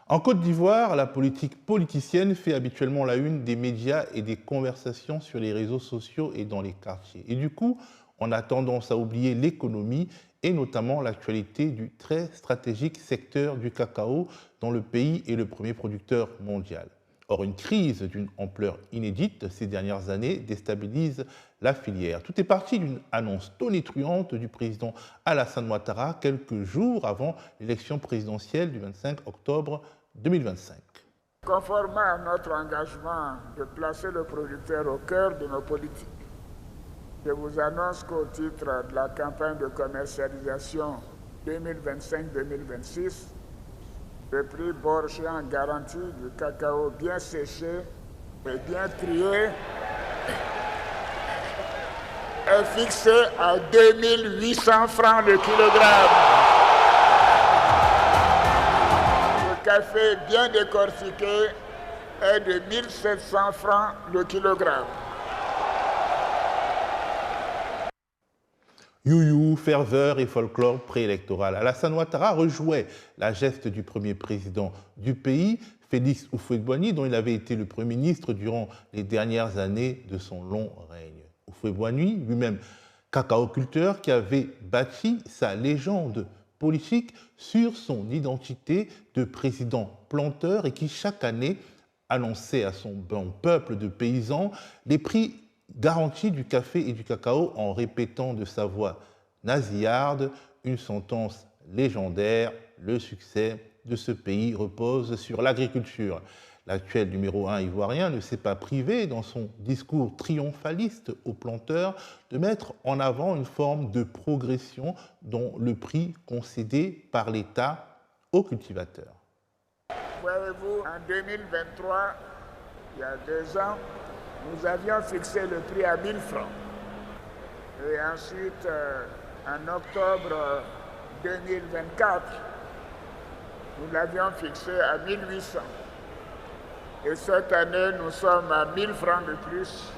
En Côte d'Ivoire, la politique politicienne fait habituellement la une des médias et des conversations sur les réseaux sociaux et dans les quartiers. Et du coup, on a tendance à oublier l'économie et notamment l'actualité du très stratégique secteur du cacao dont le pays est le premier producteur mondial. Or, une crise d'une ampleur inédite ces dernières années déstabilise la filière. Tout est parti d'une annonce tonitruante du président Alassane Ouattara quelques jours avant l'élection présidentielle du 25 octobre 2025. Conformément à notre engagement de placer le producteur au cœur de nos politiques, je vous annonce qu'au titre de la campagne de commercialisation 2025-2026, le prix Borchian garanti du cacao bien séché et bien trié est fixé à 2800 francs le kilogramme. Le café bien décortiqué est de 1700 francs le kilogramme. Youyou, ferveur et folklore préélectoral. Alassane Ouattara rejouait la geste du premier président du pays, Félix Houphouët-Boigny, dont il avait été le Premier ministre durant les dernières années de son long règne. Houphouët-Boigny, lui-même cacaoculteur, qui avait bâti sa légende politique sur son identité de président planteur et qui chaque année annonçait à son bon peuple de paysans les prix garantie du café et du cacao en répétant de sa voix nasillarde une sentence légendaire: le succès de ce pays repose sur l'agriculture. L'actuel numéro 1 ivoirien ne s'est pas privé, dans son discours triomphaliste aux planteurs, de mettre en avant une forme de progression dans le prix concédé par l'État aux cultivateurs. Voyez-vous, en 2023, il y a 2 ans, nous avions fixé le prix à 1000 francs. Et ensuite, en octobre 2024, nous l'avions fixé à 1800. Et cette année, nous sommes à 1000 francs de plus,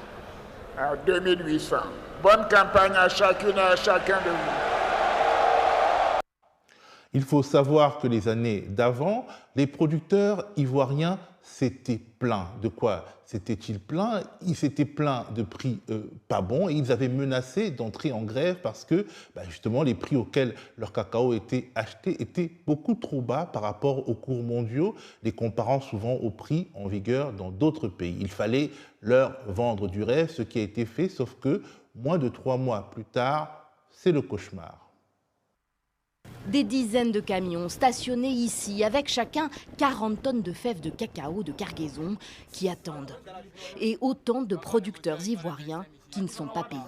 à 2800. Bonne campagne à chacune et à chacun de vous. Il faut savoir que les années d'avant, les producteurs ivoiriens s'étaient plaints. De quoi s'étaient-ils plaints? Ils s'étaient plaints de prix pas bons et ils avaient menacé d'entrer en grève parce que justement les prix auxquels leur cacao était acheté étaient beaucoup trop bas par rapport aux cours mondiaux, les comparant souvent aux prix en vigueur dans d'autres pays. Il fallait leur vendre du rêve, ce qui a été fait, sauf que moins de 3 mois plus tard, c'est le cauchemar. Des dizaines de camions stationnés ici, avec chacun 40 tonnes de fèves de cacao de cargaison qui attendent. Et autant de producteurs ivoiriens qui ne sont pas payés.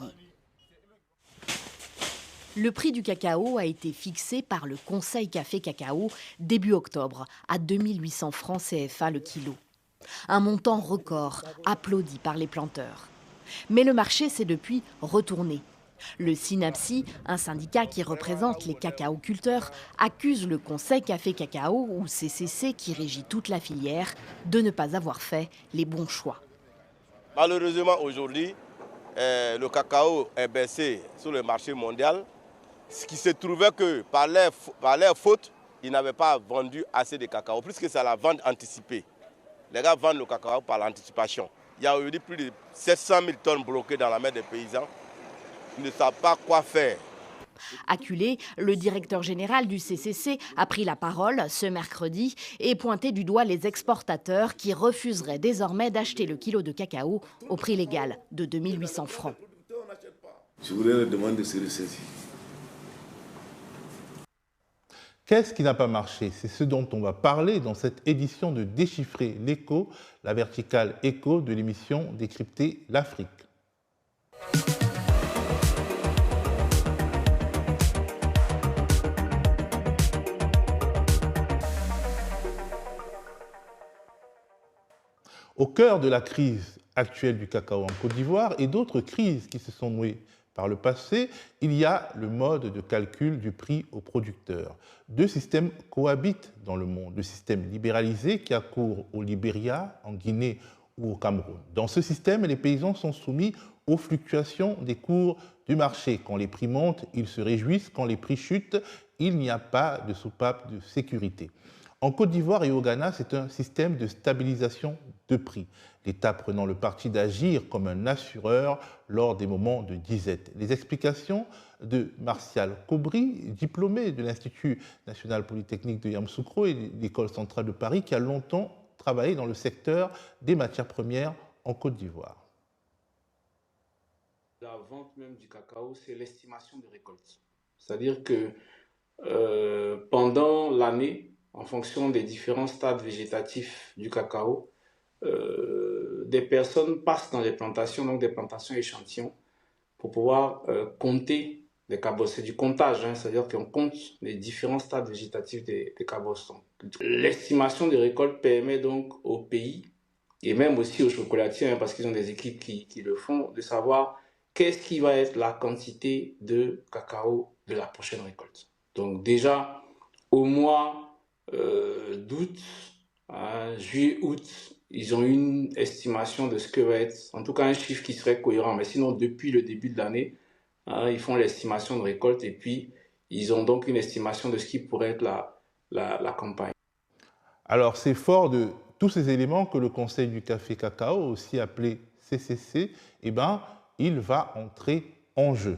Le prix du cacao a été fixé par le Conseil Café Cacao début octobre à 2800 francs CFA le kilo. Un montant record applaudi par les planteurs. Mais le marché s'est depuis retourné. Le SYNAPSI, un syndicat qui représente les cacaoculteurs, accuse le Conseil Café Cacao, ou CCC, qui régit toute la filière, de ne pas avoir fait les bons choix. Malheureusement, aujourd'hui, le cacao est baissé sur le marché mondial, ce qui se trouvait que par leur faute, ils n'avaient pas vendu assez de cacao, puisque c'est la vente anticipée. Les gars vendent le cacao par l'anticipation. Il y a aujourd'hui plus de 700 000 tonnes bloquées dans la main des paysans. Ils ne savent pas quoi faire. Acculé, le directeur général du CCC a pris la parole ce mercredi et pointé du doigt les exportateurs qui refuseraient désormais d'acheter le kilo de cacao au prix légal de 2800 francs. Je voudrais leur demander de se ressaisir. Qu'est-ce qui n'a pas marché? C'est ce dont on va parler dans cette édition de Déchiffrer l'écho, la verticale écho de l'émission Décrypter l'Afrique. Au cœur de la crise actuelle du cacao en Côte d'Ivoire et d'autres crises qui se sont nouées par le passé, il y a le mode de calcul du prix aux producteurs. 2 systèmes cohabitent dans le monde. Le système libéralisé qui a cours au Libéria, en Guinée ou au Cameroun. Dans ce système, les paysans sont soumis aux fluctuations des cours du marché. Quand les prix montent, ils se réjouissent. Quand les prix chutent, il n'y a pas de soupape de sécurité. En Côte d'Ivoire et au Ghana, c'est un système de stabilisation de prix, l'État prenant le parti d'agir comme un assureur lors des moments de disette. Les explications de Martial Kobri, diplômé de l'Institut national polytechnique de Yamoussoukro et de l'École centrale de Paris, qui a longtemps travaillé dans le secteur des matières premières en Côte d'Ivoire. La vente même du cacao, c'est l'estimation de récolte. C'est-à-dire que pendant l'année, en fonction des différents stades végétatifs du cacao, des personnes passent dans les plantations, donc des plantations échantillons, pour pouvoir compter les cabosses. C'est du comptage, hein, c'est-à-dire qu'on compte les différents stades végétatifs des cabosses. L'estimation des récoltes permet donc au pays, et même aussi aux chocolatiers, hein, parce qu'ils ont des équipes qui le font, de savoir qu'est-ce qui va être la quantité de cacao de la prochaine récolte. Donc déjà, au mois d'août, juillet, août, ils ont une estimation de ce que va être, en tout cas un chiffre qui serait cohérent. Mais sinon, depuis le début de l'année, ils font l'estimation de récolte et puis ils ont donc une estimation de ce qui pourrait être la campagne. Alors c'est fort de tous ces éléments que le Conseil du café cacao, aussi appelé CCC, il va entrer en jeu.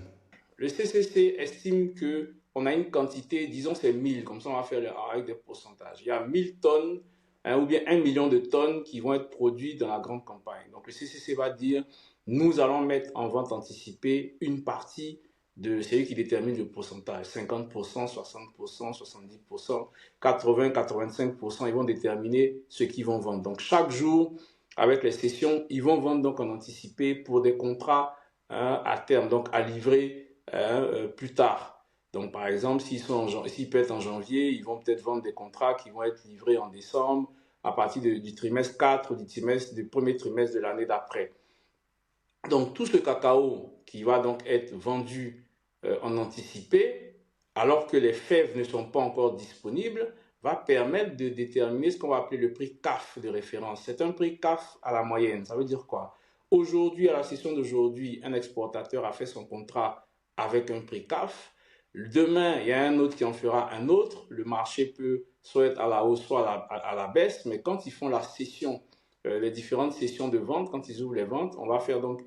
Le CCC estime qu'on a une quantité, disons c'est 1000, comme ça on va faire avec des pourcentages. Il y a 1000 tonnes ou bien 1 million de tonnes qui vont être produites dans la grande campagne. Donc le CCC va dire, nous allons mettre en vente anticipée une partie de celui qui détermine le pourcentage, 50%, 60%, 70%, 80%, 85%, ils vont déterminer ce qu'ils vont vendre. Donc chaque jour, avec les sessions, ils vont vendre donc en anticipé pour des contrats à terme, donc à livrer plus tard. Donc par exemple, s'ils peuvent être en janvier, ils vont peut-être vendre des contrats qui vont être livrés en décembre, à partir du trimestre 4 ou du premier trimestre de l'année d'après. Donc tout ce cacao qui va donc être vendu en anticipé, alors que les fèves ne sont pas encore disponibles, va permettre de déterminer ce qu'on va appeler le prix CAF de référence. C'est un prix CAF à la moyenne. Ça veut dire quoi? Aujourd'hui, à la session d'aujourd'hui, un exportateur a fait son contrat avec un prix CAF. Demain, il y a un autre qui en fera un autre. Le marché peut soit être à la hausse, soit à la baisse. Mais quand ils font la session, les différentes sessions de vente, quand ils ouvrent les ventes, on va faire donc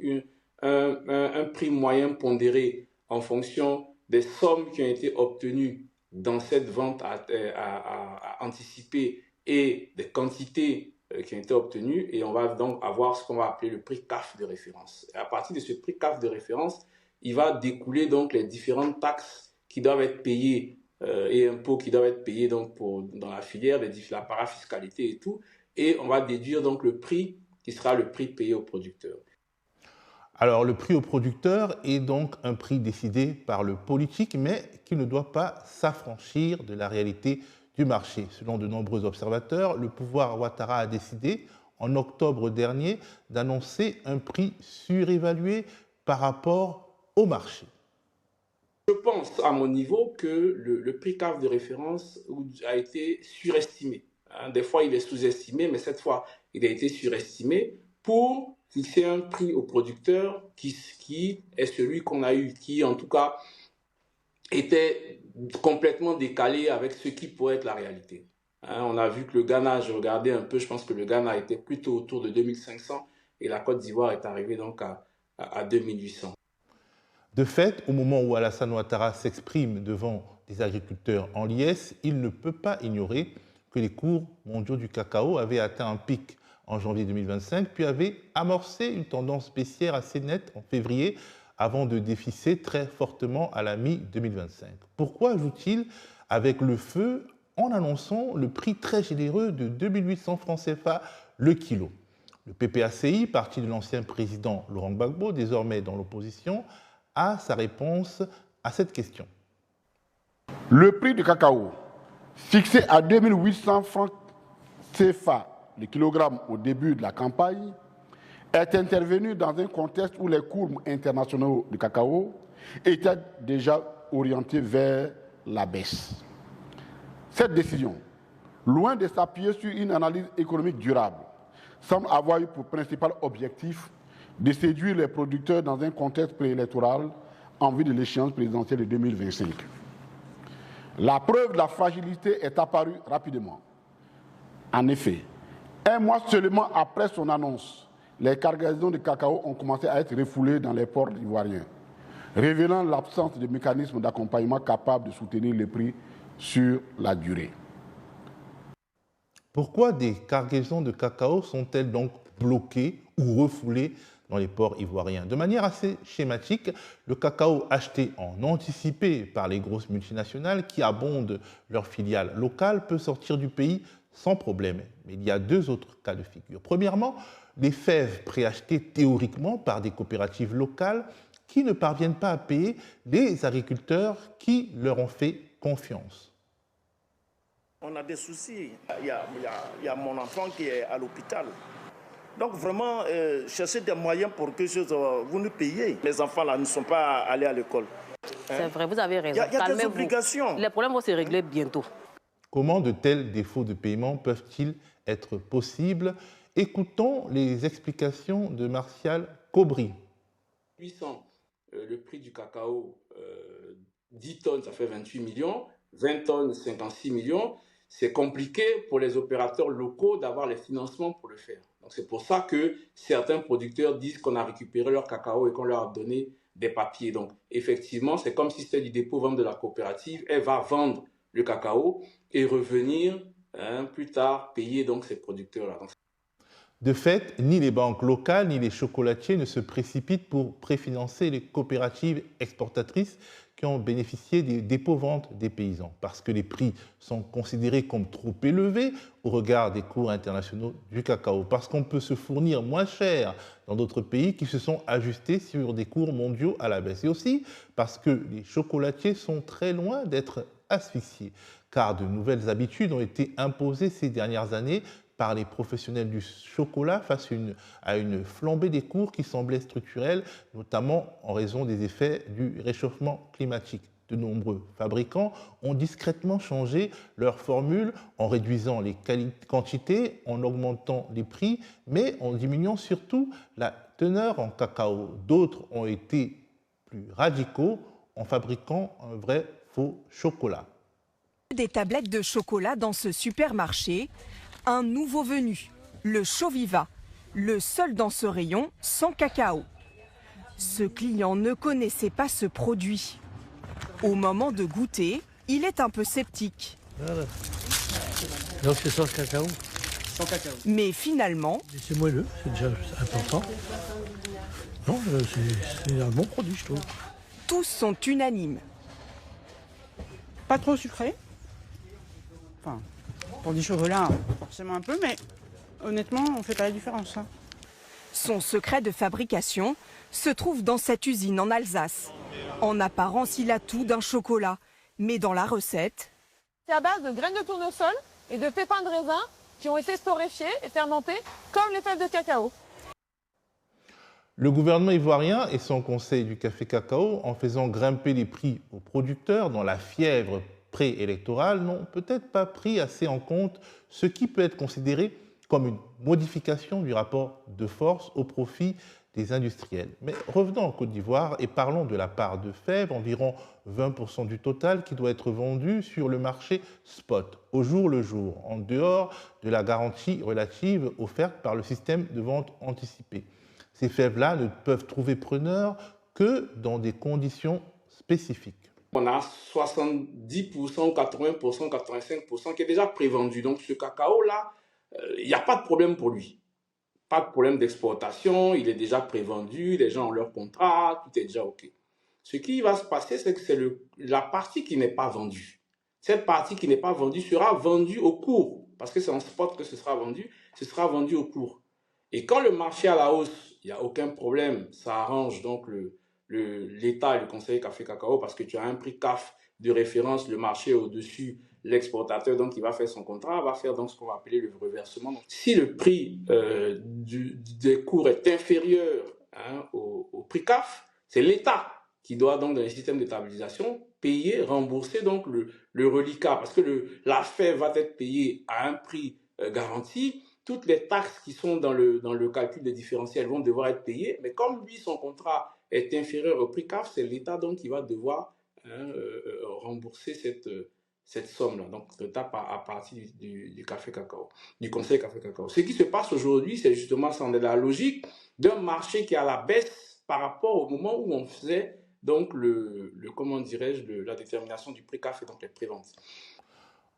un prix moyen pondéré en fonction des sommes qui ont été obtenues dans cette vente à anticiper et des quantités qui ont été obtenues, et on va donc avoir ce qu'on va appeler le prix CAF de référence. Et à partir de ce prix CAF de référence, il va découler donc les différentes taxes qui doivent être payées et impôts qui doivent être payés donc dans la filière, la parafiscalité et tout, et on va déduire donc le prix qui sera le prix payé au producteur. Alors le prix au producteur est donc un prix décidé par le politique, mais qui ne doit pas s'affranchir de la réalité du marché. Selon de nombreux observateurs, le pouvoir Ouattara a décidé, en octobre dernier, d'annoncer un prix surévalué par rapport au marché. Je pense, à mon niveau, que le prix CAF de référence a été surestimé. Des fois, il est sous-estimé, mais cette fois, il a été surestimé pour fixer un prix au producteur qui est celui qu'on a eu, qui en tout cas était complètement décalé avec ce qui pourrait être la réalité. On a vu que le Ghana, je regardais un peu, je pense que le Ghana était plutôt autour de 2500 et la Côte d'Ivoire est arrivée donc à 2800. De fait, au moment où Alassane Ouattara s'exprime devant des agriculteurs en liesse, il ne peut pas ignorer que les cours mondiaux du cacao avaient atteint un pic en janvier 2025, puis avaient amorcé une tendance baissière assez nette en février, avant de dévisser très fortement à la mi-2025. Pourquoi joue-t-il avec le feu en annonçant le prix très généreux de 2800 francs CFA le kilo? Le PPACI, parti de l'ancien président Laurent Gbagbo, désormais dans l'opposition, a sa réponse à cette question. Le prix du cacao, fixé à 2800 francs CFA le kilogramme au début de la campagne, est intervenu dans un contexte où les cours internationaux du cacao étaient déjà orientés vers la baisse. Cette décision, loin de s'appuyer sur une analyse économique durable, semble avoir eu pour principal objectif de séduire les producteurs dans un contexte préélectoral en vue de l'échéance présidentielle de 2025. La preuve de la fragilité est apparue rapidement En effet, un mois seulement après son annonce, les cargaisons de cacao ont commencé à être refoulées dans les ports ivoiriens, révélant l'absence de mécanismes d'accompagnement capables de soutenir les prix sur la durée. Pourquoi des cargaisons de cacao sont-elles donc bloquées ou refoulées dans les ports ivoiriens? De manière assez schématique, le cacao acheté en anticipé par les grosses multinationales qui abondent leurs filiales locales peut sortir du pays sans problème. Mais il y a deux autres cas de figure. Premièrement, les fèves préachetées théoriquement par des coopératives locales qui ne parviennent pas à payer les agriculteurs qui leur ont fait confiance. On a des soucis. Il y a mon enfant qui est à l'hôpital. Donc vraiment, chercher des moyens pour que vous nous payiez. Les enfants là ne sont pas allés à l'école. C'est vrai, vous avez raison. Il y a des obligations. Les problèmes vont se régler bientôt. Comment de tels défauts de paiement peuvent-ils être possibles? Écoutons les explications de Martial Cobry. 800, le prix du cacao, 10 tonnes, ça fait 28 millions. 20 tonnes, 56 millions. C'est compliqué pour les opérateurs locaux d'avoir les financements pour le faire. Donc c'est pour ça que certains producteurs disent qu'on a récupéré leur cacao et qu'on leur a donné des papiers. Donc effectivement, c'est comme si c'était du dépôt-vente de la coopérative. Elle va vendre le cacao et revenir plus tard payer donc ces producteurs-là. De fait, ni les banques locales ni les chocolatiers ne se précipitent pour préfinancer les coopératives exportatrices qui ont bénéficié des dépôts-ventes des paysans, parce que les prix sont considérés comme trop élevés au regard des cours internationaux du cacao, parce qu'on peut se fournir moins cher dans d'autres pays qui se sont ajustés sur des cours mondiaux à la baisse, et aussi parce que les chocolatiers sont très loin d'être asphyxiés, car de nouvelles habitudes ont été imposées ces dernières années par les professionnels du chocolat face à une flambée des cours qui semblait structurelle, notamment en raison des effets du réchauffement climatique. De nombreux fabricants ont discrètement changé leur formule en réduisant les quantités, en augmentant les prix, mais en diminuant surtout la teneur en cacao. D'autres ont été plus radicaux en fabriquant un vrai faux chocolat. Des tablettes de chocolat dans ce supermarché. Un nouveau venu, le Choviva, le seul dans ce rayon sans cacao. Ce client ne connaissait pas ce produit. Au moment de goûter, il est un peu sceptique. Voilà. Donc c'est sans cacao. Sans cacao. Mais finalement... C'est moelleux, c'est déjà important. Non, c'est un bon produit, je trouve. Tous sont unanimes. Pas trop sucré. Enfin... Pour du chocolat, forcément un peu, mais honnêtement, on ne fait pas la différence. Son secret de fabrication se trouve dans cette usine en Alsace. En apparence, il a tout d'un chocolat, mais dans la recette... C'est à base de graines de tournesol et de pépins de raisin qui ont été torréfiés et fermentés comme les fèves de cacao. Le gouvernement ivoirien et son conseil du café cacao, en faisant grimper les prix aux producteurs dans la fièvre préélectorale, n'ont peut-être pas pris assez en compte ce qui peut être considéré comme une modification du rapport de force au profit des industriels. Mais revenons en Côte d'Ivoire et parlons de la part de fèves, environ 20% du total qui doit être vendu sur le marché spot, au jour le jour, en dehors de la garantie relative offerte par le système de vente anticipée. Ces fèves-là ne peuvent trouver preneur que dans des conditions spécifiques. On a 70%, 80%, 85% qui est déjà prévendu. Donc ce cacao-là, il n'y a pas de problème pour lui. Pas de problème d'exportation, il est déjà prévendu, les gens ont leur contrat, tout est déjà OK. Ce qui va se passer, c'est que c'est la partie qui n'est pas vendue. Cette partie qui n'est pas vendue sera vendue au cours, parce que c'est en spot que ce sera vendu au cours. Et quand le marché est à la hausse, il n'y a aucun problème, ça arrange donc l'État et le conseil café cacao parce que tu as un prix CAF de référence, le marché au-dessus, l'exportateur donc il va faire son contrat, va faire donc ce qu'on va appeler le reversement. Donc, si le prix des cours est inférieur au prix CAF, c'est l'État qui doit donc dans les systèmes de stabilisation payer, rembourser donc le reliquat parce que la fève va être payée à un prix garanti. Toutes les taxes qui sont dans le calcul des différentiels vont devoir être payées, mais comme lui, son contrat est inférieur au prix CAF, c'est l'État donc qui va devoir rembourser cette somme-là, donc l'État à partir du café cacao, du conseil café cacao. Ce qui se passe aujourd'hui, c'est justement ça, la logique d'un marché qui est à la baisse par rapport au moment où on faisait donc comment dirais-je, la détermination du prix café, donc les préventes.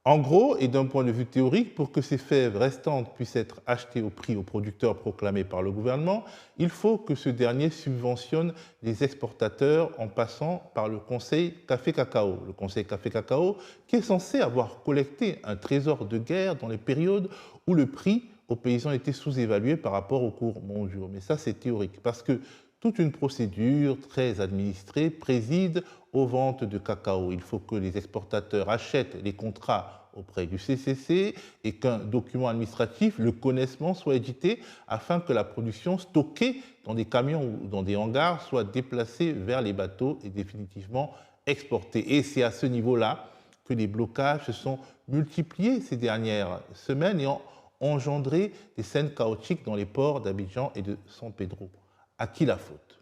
En gros, et d'un point de vue théorique, pour que ces fèves restantes puissent être achetées au prix aux producteurs proclamé par le gouvernement, il faut que ce dernier subventionne les exportateurs en passant par le Conseil Café-Cacao. Le Conseil Café-Cacao qui est censé avoir collecté un trésor de guerre dans les périodes où le prix aux paysans était sous-évalué par rapport aux cours mondiaux. Mais ça, c'est théorique, parce que toute une procédure très administrée préside aux ventes de cacao. Il faut que les exportateurs achètent les contrats auprès du CCC et qu'un document administratif, le connaissement, soit édité afin que la production stockée dans des camions ou dans des hangars soit déplacée vers les bateaux et définitivement exportée. Et c'est à ce niveau-là que les blocages se sont multipliés ces dernières semaines et ont engendré des scènes chaotiques dans les ports d'Abidjan et de San Pedro. À qui la faute?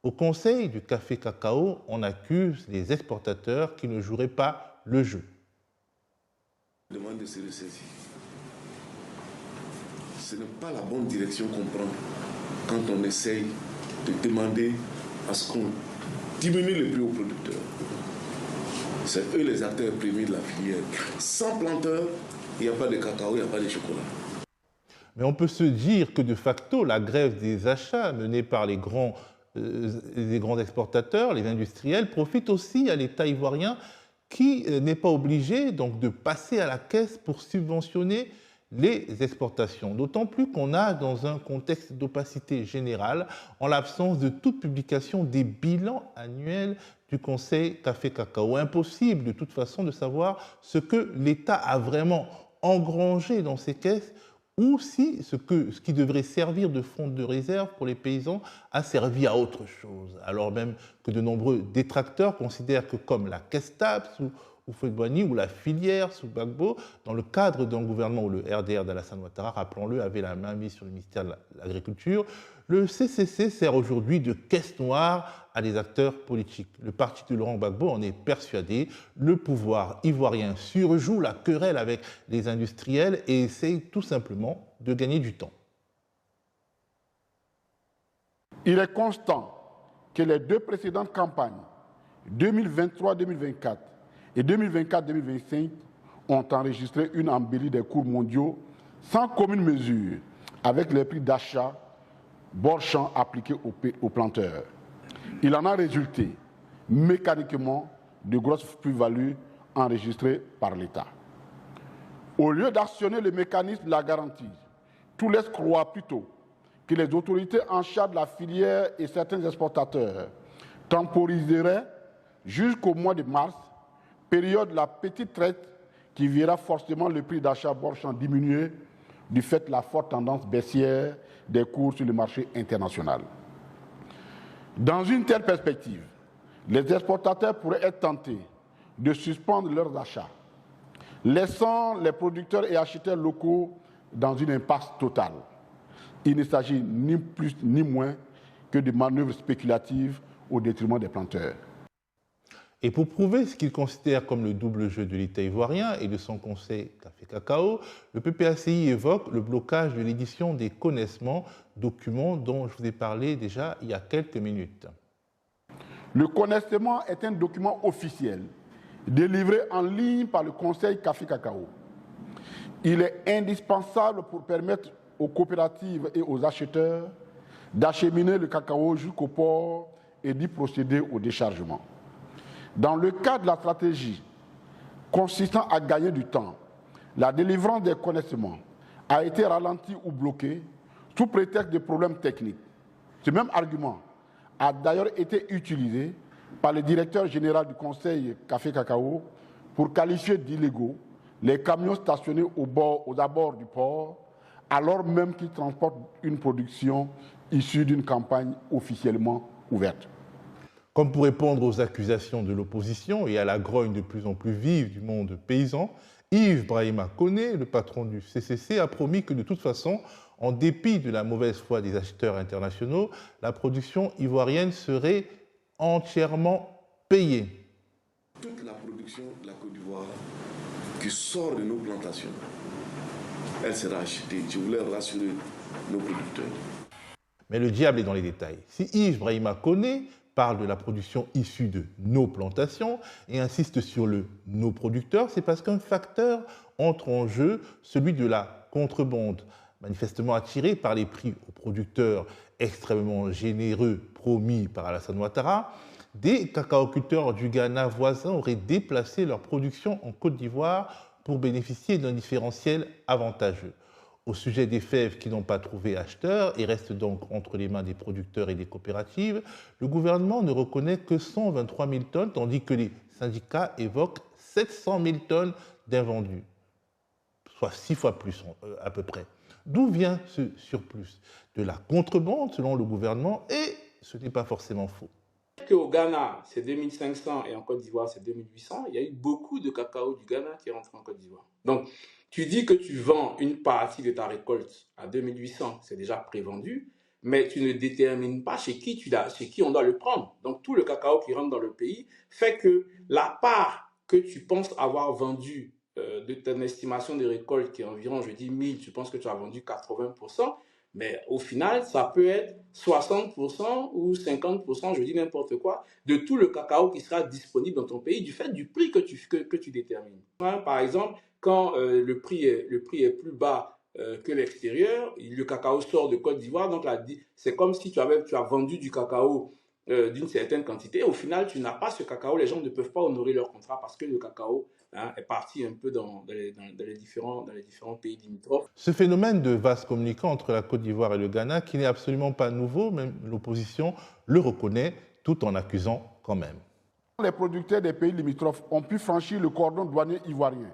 Au Conseil du Café Cacao, on accuse les exportateurs qui ne joueraient pas le jeu. Je demande de se ressaisir. Ce n'est pas la bonne direction qu'on prend quand on essaye de demander à ce qu'on diminue le prix aux producteurs. C'est eux les acteurs premiers de la filière. Sans planteurs, il n'y a pas de cacao, il n'y a pas de chocolat. Mais on peut se dire que de facto, la grève des achats menée par les grands exportateurs, les industriels, profite aussi à l'État ivoirien qui n'est pas obligé donc de passer à la caisse pour subventionner les exportations. D'autant plus qu'on a, dans un contexte d'opacité générale, en l'absence de toute publication des bilans annuels du Conseil Café-Cacao. Impossible de toute façon de savoir ce que l'État a vraiment engrangé dans ses caisses ou si ce qui devrait servir de fonds de réserve pour les paysans a servi à autre chose, alors même que de nombreux détracteurs considèrent que comme la caisse TAP sous Houphouët-Boigny ou la filière sous Gbagbo, dans le cadre d'un gouvernement où le RDR d'Alassane Ouattara, rappelons-le, avait la main mise sur le ministère de l'Agriculture, le CCC sert aujourd'hui de caisse noire à des acteurs politiques. Le parti de Laurent Gbagbo en est persuadé. Le pouvoir ivoirien surjoue la querelle avec les industriels et essaye tout simplement de gagner du temps. Il est constant que les deux précédentes campagnes, 2023-2024 et 2024-2025, ont enregistré une embellie des cours mondiaux sans commune mesure avec les prix d'achat bord-champ appliqués aux planteurs. Il en a résulté mécaniquement de grosses plus-values enregistrées par l'État. Au lieu d'actionner le mécanisme de la garantie, tout laisse croire plutôt que les autorités en charge de la filière et certains exportateurs temporiseraient jusqu'au mois de mars, période de la petite traite qui verra forcément le prix d'achat bord-champ diminuer du fait de la forte tendance baissière des cours sur le marché international. Dans une telle perspective, les exportateurs pourraient être tentés de suspendre leurs achats, laissant les producteurs et acheteurs locaux dans une impasse totale. Il ne s'agit ni plus ni moins que de manœuvres spéculatives au détriment des planteurs. Et pour prouver ce qu'il considère comme le double jeu de l'État ivoirien et de son conseil Café-Cacao, le PPACI évoque le blocage de l'édition des connaissements, documents dont je vous ai parlé déjà il y a quelques minutes. Le connaissement est un document officiel délivré en ligne par le conseil Café-Cacao. Il est indispensable pour permettre aux coopératives et aux acheteurs d'acheminer le cacao jusqu'au port et d'y procéder au déchargement. Dans le cadre de la stratégie consistant à gagner du temps, la délivrance des connaissements a été ralentie ou bloquée sous prétexte de problèmes techniques. Ce même argument a d'ailleurs été utilisé par le directeur général du conseil Café-Cacao pour qualifier d'illégaux les camions stationnés aux abords du port, alors même qu'ils transportent une production issue d'une campagne officiellement ouverte. Comme pour répondre aux accusations de l'opposition et à la grogne de plus en plus vive du monde paysan, Yves Brahima Koné, le patron du CCC, a promis que de toute façon, en dépit de la mauvaise foi des acheteurs internationaux, la production ivoirienne serait entièrement payée. Toute la production de la Côte d'Ivoire qui sort de nos plantations, elle sera achetée. Je voulais rassurer nos producteurs. Mais le diable est dans les détails. Si Yves Brahima Koné parle de la production issue de nos plantations et insiste sur le « nos producteurs », c'est parce qu'un facteur entre en jeu, celui de la contrebande, manifestement attiré par les prix aux producteurs extrêmement généreux promis par Alassane Ouattara. Des cacaoculteurs du Ghana voisin auraient déplacé leur production en Côte d'Ivoire pour bénéficier d'un différentiel avantageux. Au sujet des fèves qui n'ont pas trouvé acheteur et restent donc entre les mains des producteurs et des coopératives, le gouvernement ne reconnaît que 123 000 tonnes, tandis que les syndicats évoquent 700 000 tonnes d'invendus, soit 6 fois plus à peu près. D'où vient ce surplus? De la contrebande, selon le gouvernement, et ce n'est pas forcément faux. Au Ghana, c'est 2500 et en Côte d'Ivoire, c'est 2800. Il y a eu beaucoup de cacao du Ghana qui est rentré en Côte d'Ivoire. Donc, tu dis que tu vends une partie de ta récolte à 2800, c'est déjà prévendu, mais tu ne détermines pas chez qui on doit le prendre. Donc, tout le cacao qui rentre dans le pays fait que la part que tu penses avoir vendue de ton estimation de récolte, qui est environ, je dis 1000, tu penses que tu as vendu 80%, mais au final, ça peut être 60% ou 50%, je dis n'importe quoi, de tout le cacao qui sera disponible dans ton pays du fait du prix que tu détermines. Par exemple, quand le prix est plus bas que l'extérieur, le cacao sort de Côte d'Ivoire, donc c'est comme si tu as vendu du cacao d'une certaine quantité. Au final, tu n'as pas ce cacao, les gens ne peuvent pas honorer leur contrat parce que le cacao est parti un peu dans les différents pays limitrophes. Ce phénomène de vase communicant entre la Côte d'Ivoire et le Ghana, qui n'est absolument pas nouveau, même l'opposition le reconnaît, tout en accusant quand même. Les producteurs des pays limitrophes ont pu franchir le cordon douanier ivoirien,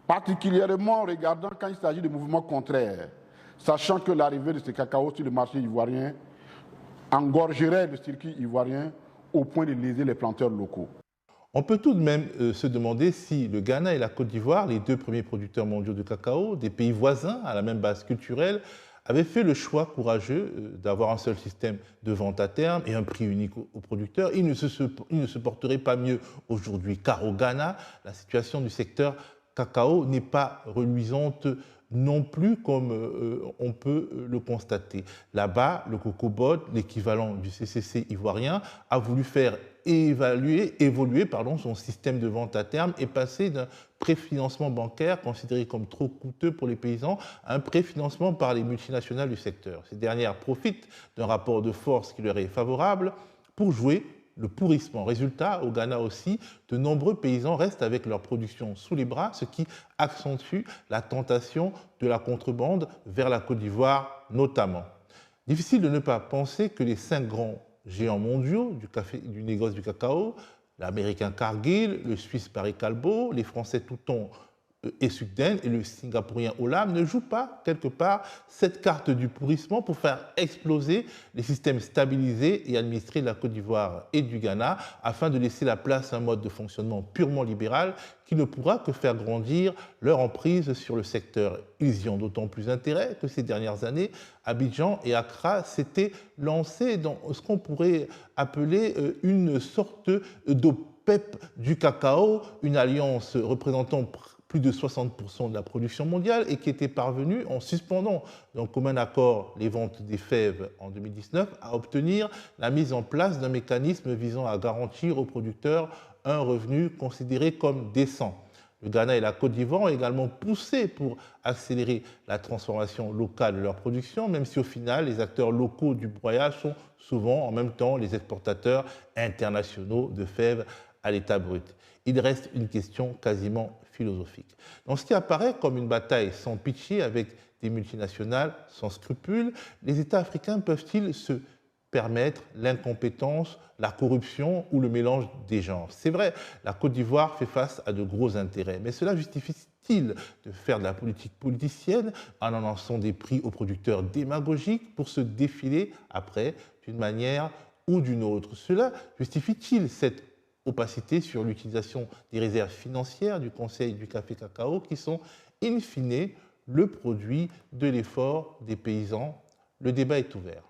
particulièrement en regardant quand il s'agit de mouvements contraires, sachant que l'arrivée de ce cacao sur le marché ivoirien engorgerait le circuit ivoirien au point de léser les planteurs locaux. On peut tout de même se demander si le Ghana et la Côte d'Ivoire, les deux premiers producteurs mondiaux de cacao, des pays voisins à la même base culturelle, avaient fait le choix courageux d'avoir un seul système de vente à terme et un prix unique aux producteurs. Ils ne se porteraient pas mieux aujourd'hui, car au Ghana, la situation du secteur cacao n'est pas reluisante non plus comme on peut le constater. Là-bas, le COCOBOD, l'équivalent du CCC ivoirien, a voulu faire évoluer son système de vente à terme et passer d'un préfinancement bancaire considéré comme trop coûteux pour les paysans à un préfinancement par les multinationales du secteur. Ces dernières profitent d'un rapport de force qui leur est favorable pour jouer le pourrissement. Résultat, au Ghana aussi, de nombreux paysans restent avec leur production sous les bras, ce qui accentue la tentation de la contrebande vers la Côte d'Ivoire notamment. Difficile de ne pas penser que les 5 grands géants mondiaux du négoce du cacao, l'américain Cargill, le suisse Barry Callebaut, les français Touton et Sugden et le singapourien Olam ne jouent pas quelque part cette carte du pourrissement pour faire exploser les systèmes stabilisés et administrés de la Côte d'Ivoire et du Ghana afin de laisser la place à un mode de fonctionnement purement libéral qui ne pourra que faire grandir leur emprise sur le secteur. Ils y ont d'autant plus intérêt que ces dernières années, Abidjan et Accra s'étaient lancés dans ce qu'on pourrait appeler une sorte d'OPEP du cacao, une alliance représentant plus de 60% de la production mondiale et qui était parvenue, en suspendant d'un commun accord les ventes des fèves en 2019, à obtenir la mise en place d'un mécanisme visant à garantir aux producteurs un revenu considéré comme décent. Le Ghana et la Côte d'Ivoire ont également poussé pour accélérer la transformation locale de leur production, même si au final, les acteurs locaux du broyage sont souvent en même temps les exportateurs internationaux de fèves à l'état brut. Il reste une question quasiment philosophique. Dans ce qui apparaît comme une bataille sans pitié avec des multinationales sans scrupules, les États africains peuvent-ils se permettre l'incompétence, la corruption ou le mélange des genres? C'est vrai, la Côte d'Ivoire fait face à de gros intérêts, mais cela justifie-t-il de faire de la politique politicienne en annonçant des prix aux producteurs démagogiques pour se défiler après d'une manière ou d'une autre? Cela justifie-t-il cette opacité sur l'utilisation des réserves financières du Conseil du café-cacao qui sont, in fine, le produit de l'effort des paysans? Le débat est ouvert.